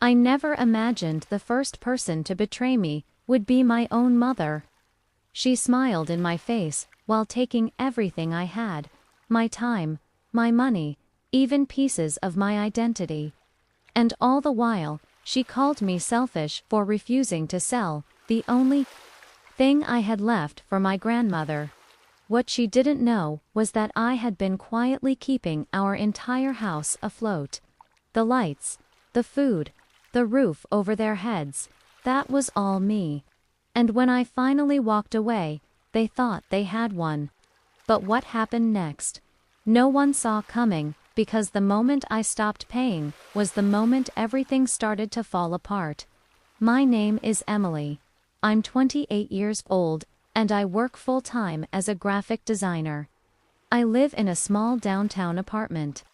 I never imagined the first person to betray me would be my own mother. She smiled in my face while taking everything I had, my time, my money, even pieces of my identity. And all the while, she called me selfish for refusing to sell the only thing I had left for my grandmother. What she didn't know was that I had been quietly keeping our entire house afloat. The lights, the food, the roof over their heads, that was all me. And when I finally walked away, they thought they had one. But what happened next? No one saw coming, because the moment I stopped paying was the moment everything started to fall apart. My name is Emily. I'm 28 years old, and I work full-time as a graphic designer. I live in a small downtown apartment.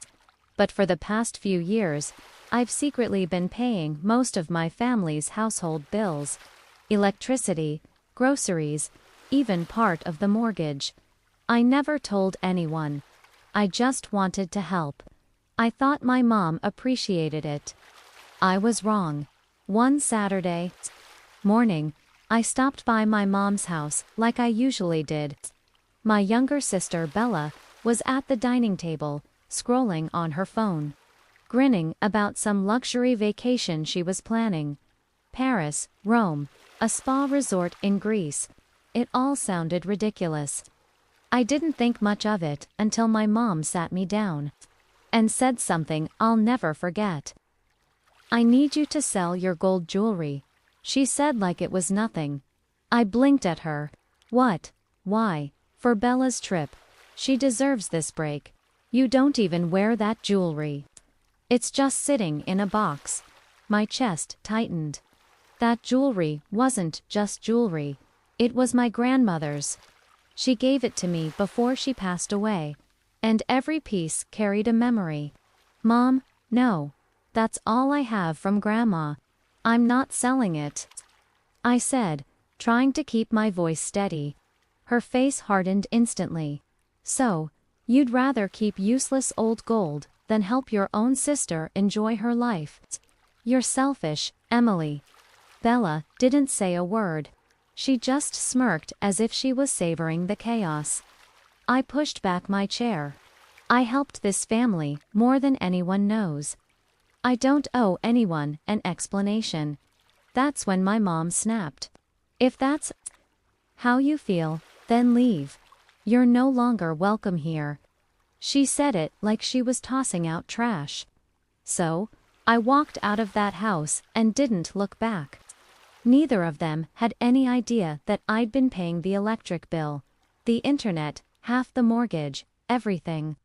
But for the past few years, I've secretly been paying most of my family's household bills. Electricity, groceries, even part of the mortgage. I never told anyone. I just wanted to help. I thought my mom appreciated it. I was wrong. One Saturday morning, I stopped by my mom's house like I usually did. My younger sister Bella was at the dining table, scrolling on her phone, grinning about some luxury vacation she was planning. Paris, Rome, a spa resort in Greece. It all sounded ridiculous. I didn't think much of it until my mom sat me down and said something I'll never forget. "I need you to sell your gold jewelry," she said like it was nothing. I blinked at her. What? Why? For Bella's trip. She deserves this break. You don't even wear that jewelry. It's just sitting in a box. My chest tightened. That jewelry wasn't just jewelry. It was my grandmother's. She gave it to me before she passed away, and every piece carried a memory. Mom, no. That's all I have from Grandma. I'm not selling it, I said, trying to keep my voice steady. Her face hardened instantly. So, you'd rather keep useless old gold than help your own sister enjoy her life? You're selfish, Emily. Bella didn't say a word. She just smirked as if she was savoring the chaos. I pushed back my chair. I helped this family more than anyone knows. I don't owe anyone an explanation. That's when my mom snapped. If that's how you feel, then leave. You're no longer welcome here. She said it like she was tossing out trash. So, I walked out of that house and didn't look back. Neither of them had any idea that I'd been paying the electric bill, the internet, half the mortgage, everything.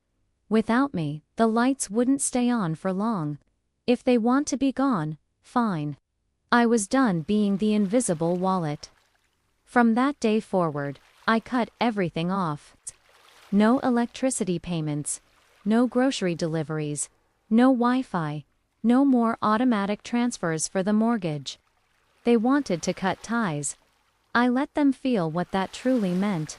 Without me, the lights wouldn't stay on for long. If they want to be gone, fine. I was done being the invisible wallet. From that day forward, I cut everything off. No electricity payments, no grocery deliveries, no Wi-Fi, no more automatic transfers for the mortgage. They wanted to cut ties. I let them feel what that truly meant.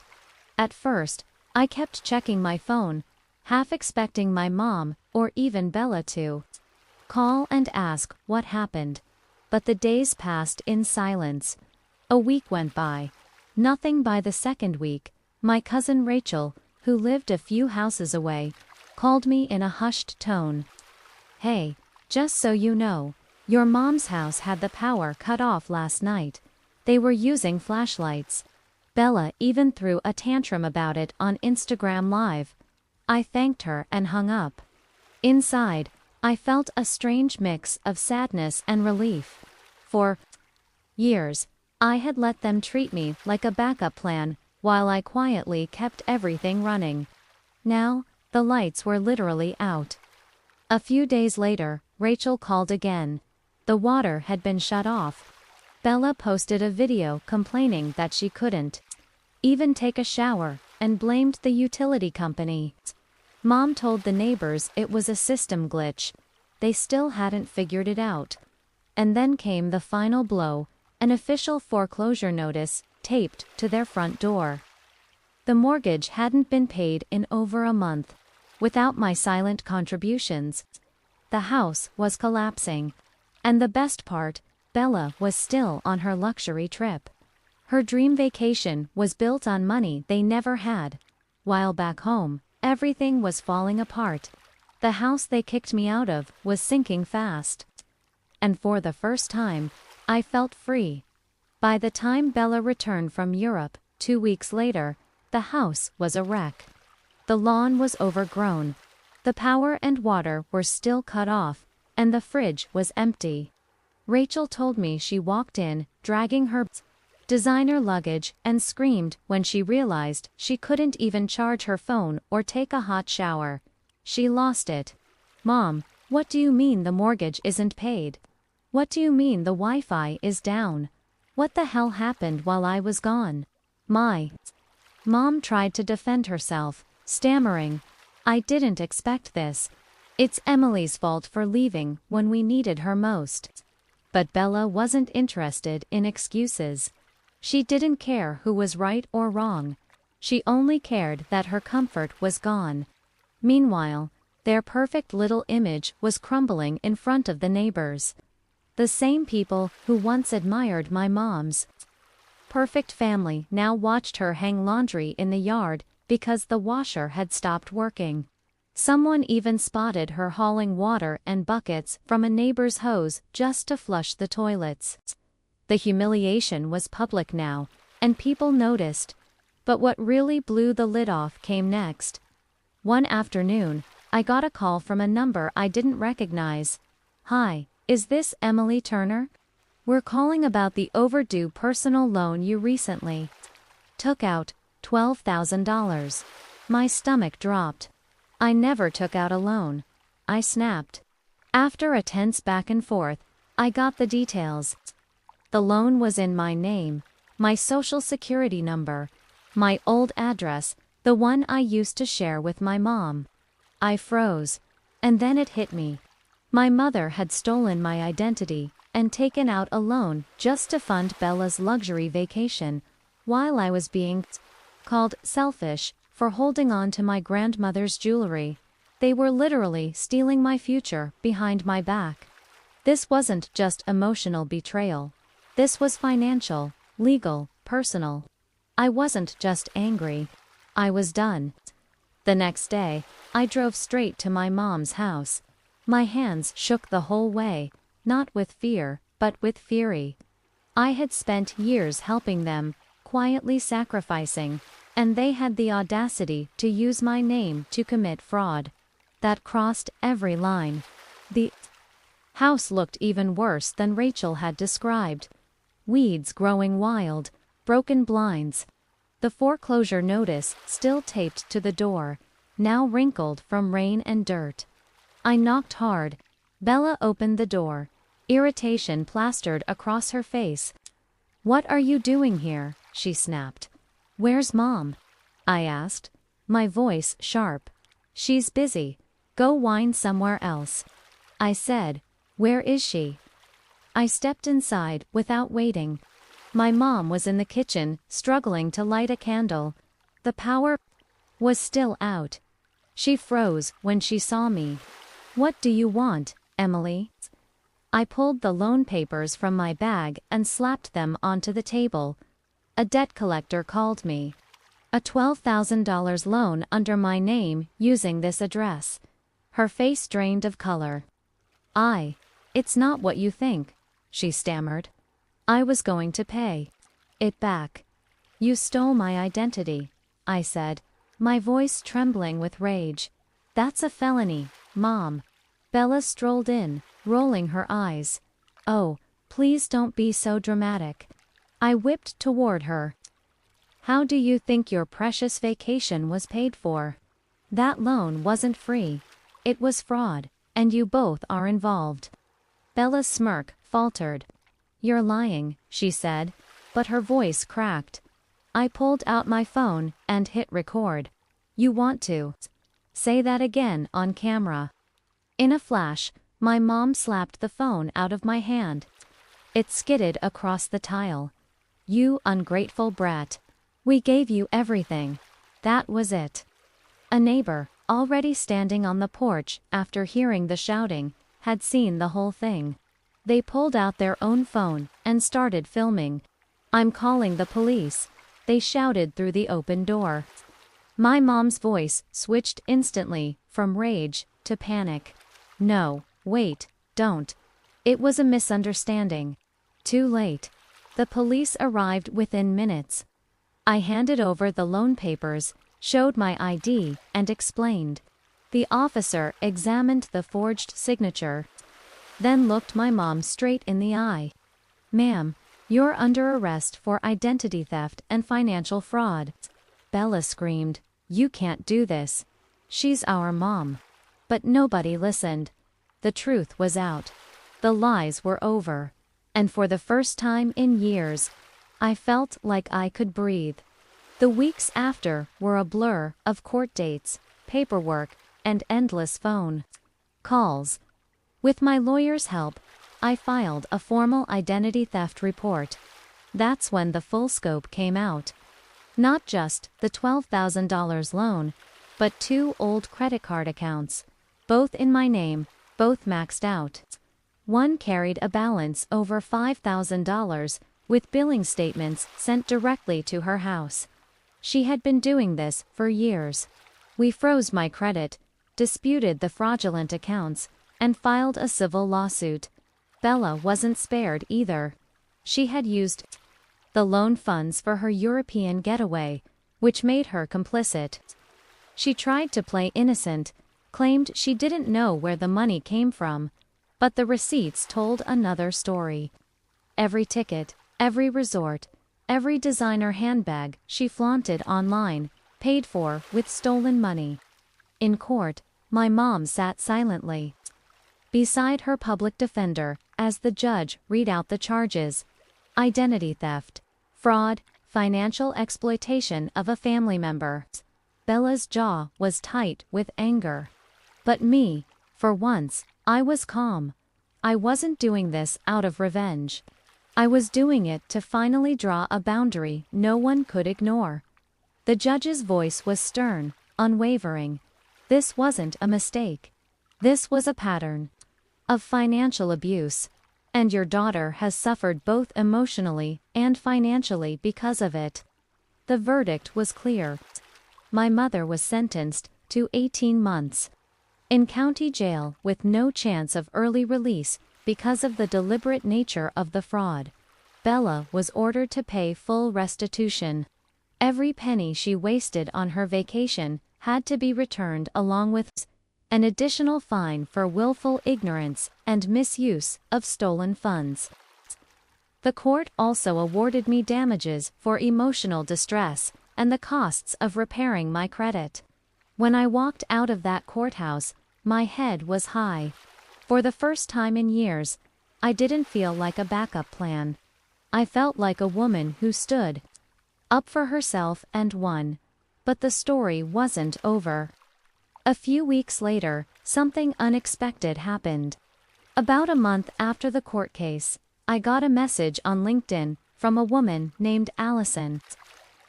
At first, I kept checking my phone, half expecting my mom, or even Bella to call and ask what happened. But the days passed in silence. A week went by. Nothing by the second week. My cousin Rachel, who lived a few houses away, called me in a hushed tone. "Hey, just so you know, your mom's house had the power cut off last night. They were using flashlights. Bella even threw a tantrum about it on Instagram Live." I thanked her and hung up. Inside, I felt a strange mix of sadness and relief. For years, I had let them treat me like a backup plan while I quietly kept everything running. Now, the lights were literally out. A few days later, Rachel called again. The water had been shut off. Bella posted a video complaining that she couldn't even take a shower and blamed the utility company. Mom told the neighbors it was a system glitch. They still hadn't figured it out. And then came the final blow, an official foreclosure notice taped to their front door. The mortgage hadn't been paid in over a month. Without my silent contributions, the house was collapsing. And the best part, Bella was still on her luxury trip. Her dream vacation was built on money they never had. While back home, everything was falling apart. The house they kicked me out of was sinking fast. And for the first time, I felt free. By the time Bella returned from Europe, 2 weeks later, the house was a wreck. The lawn was overgrown. The power and water were still cut off, and the fridge was empty. Rachel told me she walked in, dragging her designer luggage, and screamed when she realized she couldn't even charge her phone or take a hot shower. She lost it. "Mom, what do you mean the mortgage isn't paid? What do you mean the Wi-Fi is down? What the hell happened while I was gone?" My mom tried to defend herself, stammering, "I didn't expect this. It's Emily's fault for leaving when we needed her most." But Bella wasn't interested in excuses. She didn't care who was right or wrong. She only cared that her comfort was gone. Meanwhile, their perfect little image was crumbling in front of the neighbors. The same people who once admired my mom's perfect family now watched her hang laundry in the yard because the washer had stopped working. Someone even spotted her hauling water and buckets from a neighbor's hose just to flush the toilets. The humiliation was public now, and people noticed. But what really blew the lid off came next. One afternoon, I got a call from a number I didn't recognize. "Hi, is this Emily Turner? We're calling about the overdue personal loan you recently took out, $12,000. My stomach dropped. "I never took out a loan," I snapped. After a tense back and forth, I got the details. The loan was in my name, my social security number, my old address, the one I used to share with my mom. I froze. And then it hit me. My mother had stolen my identity and taken out a loan just to fund Bella's luxury vacation, while I was being called selfish for holding on to my grandmother's jewelry. They were literally stealing my future behind my back. This wasn't just emotional betrayal. This was financial, legal, personal. I wasn't just angry. I was done. The next day, I drove straight to my mom's house. My hands shook the whole way, not with fear, but with fury. I had spent years helping them, quietly sacrificing, and they had the audacity to use my name to commit fraud. That crossed every line. The house looked even worse than Rachel had described. Weeds growing wild, broken blinds. The foreclosure notice still taped to the door, now wrinkled from rain and dirt. I knocked hard. Bella opened the door, irritation plastered across her face. "What are you doing here?" she snapped. "Where's Mom?" I asked, my voice sharp. "She's busy. Go whine somewhere else." I said, "Where is she?" I stepped inside without waiting. My mom was in the kitchen, struggling to light a candle. The power was still out. She froze when she saw me. "What do you want, Emily?" I pulled the loan papers from my bag and slapped them onto the table. "A debt collector called me. A $12,000 loan under my name using this address." Her face drained of color. It's not what you think," she stammered. "I was going to pay it back." "You stole my identity," I said, my voice trembling with rage. "That's a felony, Mom." Bella strolled in, rolling her eyes. "Oh, please don't be so dramatic." I whipped toward her. "How do you think your precious vacation was paid for? That loan wasn't free. It was fraud, and you both are involved." Bella's smirk faltered. "You're lying," she said, but her voice cracked. I pulled out my phone and hit record. "You want to say that again on camera?" In a flash, my mom slapped the phone out of my hand. It skidded across the tile. "You ungrateful brat. We gave you everything. That was it." A neighbor, already standing on the porch after hearing the shouting, had seen the whole thing. They pulled out their own phone and started filming. "I'm calling the police," they shouted through the open door. My mom's voice switched instantly from rage to panic. "No, wait, don't. It was a misunderstanding." Too late. The police arrived within minutes. I handed over the loan papers, showed my ID, and explained. The officer examined the forged signature, then looked my mom straight in the eye. "Ma'am, you're under arrest for identity theft and financial fraud." Bella screamed, "You can't do this. She's our mom." But nobody listened. The truth was out. The lies were over. And for the first time in years, I felt like I could breathe. The weeks after were a blur of court dates, paperwork, and endless phone calls. With my lawyer's help, I filed a formal identity theft report. That's when the full scope came out. Not just the $12,000 loan, but 2 old credit card accounts, both in my name, both maxed out. One carried a balance over $5,000, with billing statements sent directly to her house. She had been doing this for years. We froze my credit, disputed the fraudulent accounts, and filed a civil lawsuit. Bella wasn't spared either. She had used the loan funds for her European getaway, which made her complicit. She tried to play innocent, claimed she didn't know where the money came from, but the receipts told another story. Every ticket, every resort, every designer handbag she flaunted online, paid for with stolen money. In court, my mom sat silently beside her public defender as the judge read out the charges: identity theft, fraud, financial exploitation of a family member. Bella's jaw was tight with anger. But me, for once, I was calm. I wasn't doing this out of revenge. I was doing it to finally draw a boundary no one could ignore. The judge's voice was stern, unwavering. This wasn't a mistake. This was a pattern of financial abuse, and your daughter has suffered both emotionally and financially because of it. The verdict was clear. My mother was sentenced to 18 months in county jail with no chance of early release because of the deliberate nature of the fraud. Bella was ordered to pay full restitution. Every penny she wasted on her vacation had to be returned, along with an additional fine for willful ignorance and misuse of stolen funds. The court also awarded me damages for emotional distress and the costs of repairing my credit. When I walked out of that courthouse, my head was high. For the first time in years, I didn't feel like a backup plan. I felt like a woman who stood up for herself and won. But the story wasn't over. A few weeks later, something unexpected happened. About a month after the court case, I got a message on LinkedIn from a woman named Allison.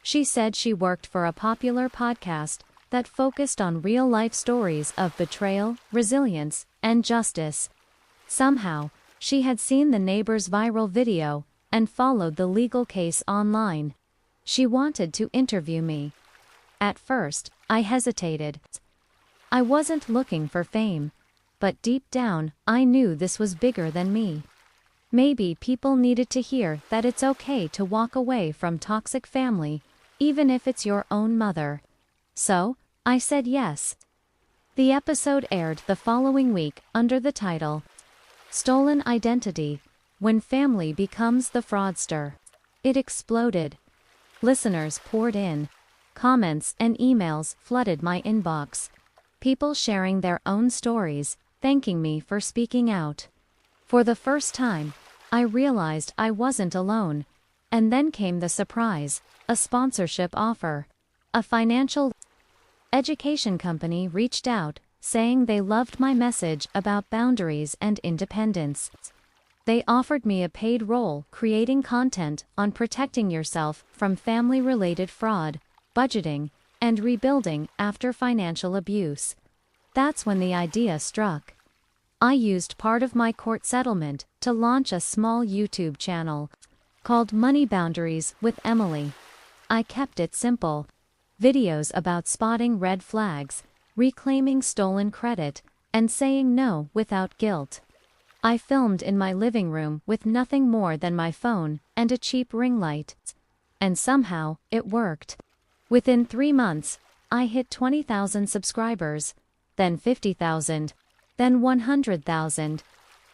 She said she worked for a popular podcast that focused on real-life stories of betrayal, resilience, and justice. Somehow, she had seen the neighbor's viral video and followed the legal case online. She wanted to interview me. At first, I hesitated. I wasn't looking for fame, but deep down, I knew this was bigger than me. Maybe people needed to hear that it's okay to walk away from toxic family, even if it's your own mother. So, I said yes. The episode aired the following week under the title, Stolen Identity: When Family Becomes the Fraudster. It exploded. Listeners poured in. Comments and emails flooded my inbox. People sharing their own stories, thanking me for speaking out. For the first time, I realized I wasn't alone. And then came the surprise: a sponsorship offer. A financial education company reached out, saying they loved my message about boundaries and independence. They offered me a paid role creating content on protecting yourself from family-related fraud, budgeting, and rebuilding after financial abuse. That's when the idea struck. I used part of my court settlement to launch a small YouTube channel called Money Boundaries with Emily. I kept it simple. Videos about spotting red flags, reclaiming stolen credit, and saying no without guilt. I filmed in my living room with nothing more than my phone and a cheap ring light. And somehow, it worked. Within 3 months, I hit 20,000 subscribers, then 50,000, then 100,000.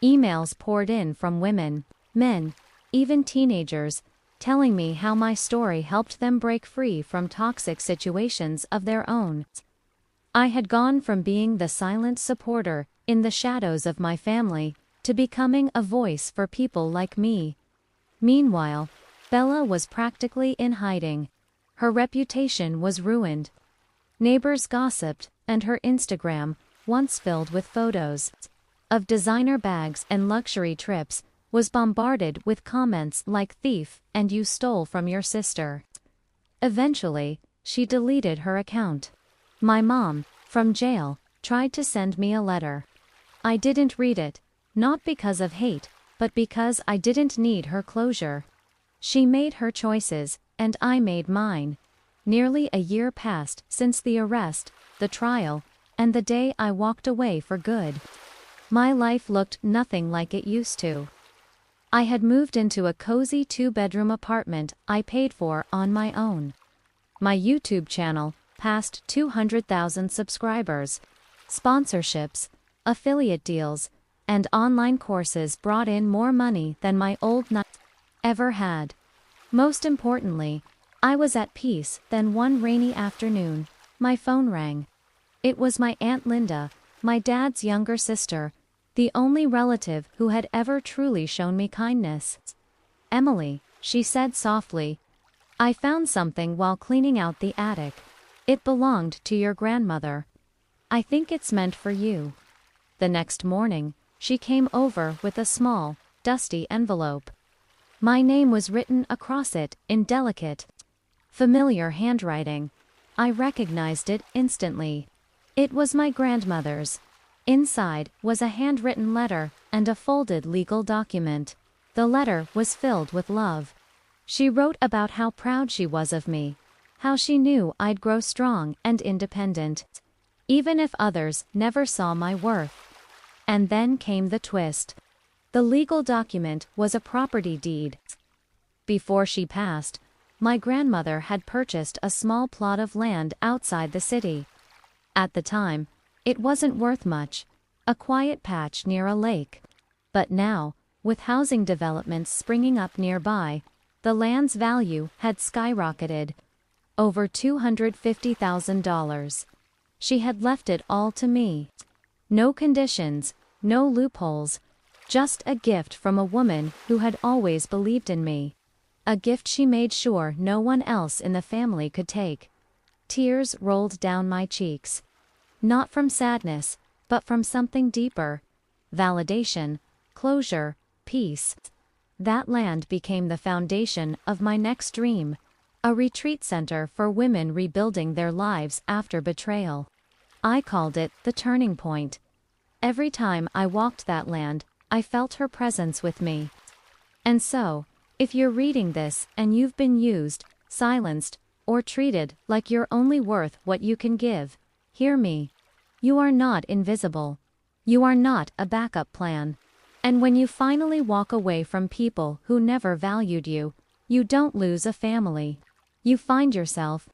Emails poured in from women, men, even teenagers, telling me how my story helped them break free from toxic situations of their own. I had gone from being the silent supporter in the shadows of my family to becoming a voice for people like me. Meanwhile, Bella was practically in hiding. Her reputation was ruined. Neighbors gossiped, and her Instagram, once filled with photos of designer bags and luxury trips, was bombarded with comments like "thief" and "you stole from your sister." Eventually, she deleted her account. My mom, from jail, tried to send me a letter. I didn't read it, not because of hate, but because I didn't need her closure. She made her choices, and I made mine. Nearly a year passed since the arrest, the trial, and the day I walked away for good. My life looked nothing like it used to. I had moved into a cozy 2-bedroom apartment I paid for on my own. My YouTube channel passed 200,000 subscribers. Sponsorships, affiliate deals, and online courses brought in more money than my old night ever had. Most importantly, I was at peace. Then one rainy afternoon, my phone rang. It was my Aunt Linda, my dad's younger sister, the only relative who had ever truly shown me kindness. "Emily," she said softly, "I found something while cleaning out the attic. It belonged to your grandmother. I think it's meant for you." The next morning, she came over with a small, dusty envelope. My name was written across it in delicate, familiar handwriting. I recognized it instantly. It was my grandmother's. Inside was a handwritten letter and a folded legal document. The letter was filled with love. She wrote about how proud she was of me, how she knew I'd grow strong and independent, even if others never saw my worth. And then came the twist. The legal document was a property deed. Before she passed, my grandmother had purchased a small plot of land outside the city. At the time, it wasn't worth much, a quiet patch near a lake. But now, with housing developments springing up nearby, the land's value had skyrocketed. Over $250,000. She had left it all to me. No conditions, no loopholes, just a gift from a woman who had always believed in me. A gift she made sure no one else in the family could take. Tears rolled down my cheeks. Not from sadness, but from something deeper. Validation, closure, peace. That land became the foundation of my next dream. A retreat center for women rebuilding their lives after betrayal. I called it the turning point. Every time I walked that land, I felt her presence with me. And so, if you're reading this and you've been used, silenced, or treated like you're only worth what you can give, hear me. You are not invisible. You are not a backup plan. And when you finally walk away from people who never valued you, you don't lose a family. You find yourself,